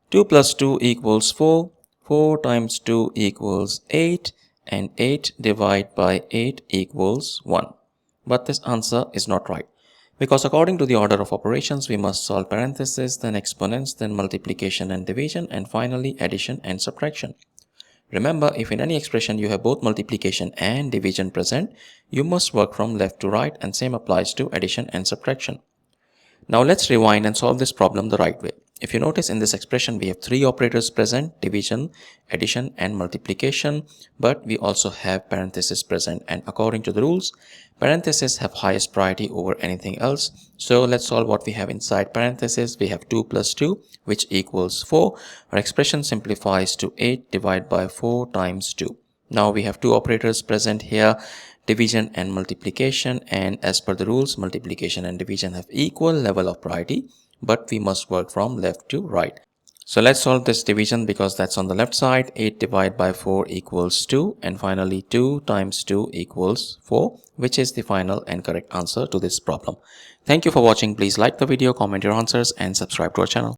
2 plus 2 equals 4, 4 times 2 equals 8, and 8 divided by 8 equals 1. But this answer is not right, because according to the order of operations, we must solve parentheses, then exponents, then multiplication and division, and finally addition and subtraction. Remember, if in any expression you have both multiplication and division present, you must work from left to right, and same applies to addition and subtraction. Now let's rewind and solve this problem the right way. If you notice, in this expression we have three operators present: division, addition and multiplication, but we also have parentheses present, and according to the rules, parentheses have highest priority over anything else. So let's solve what we have inside parentheses. We have 2 plus 2, which equals 4. Our expression simplifies to 8 divided by 4 times 2. Now we have two operators present here, division and multiplication, and as per the rules, multiplication and division have equal level of priority, but we must work from left to right. So let's solve this division, because that's on the left side. 8 divided by 4 equals 2, and finally 2 times 2 equals 4, which is the final and correct answer to this problem. Thank you for watching. Please like the video, comment your answers and subscribe to our channel.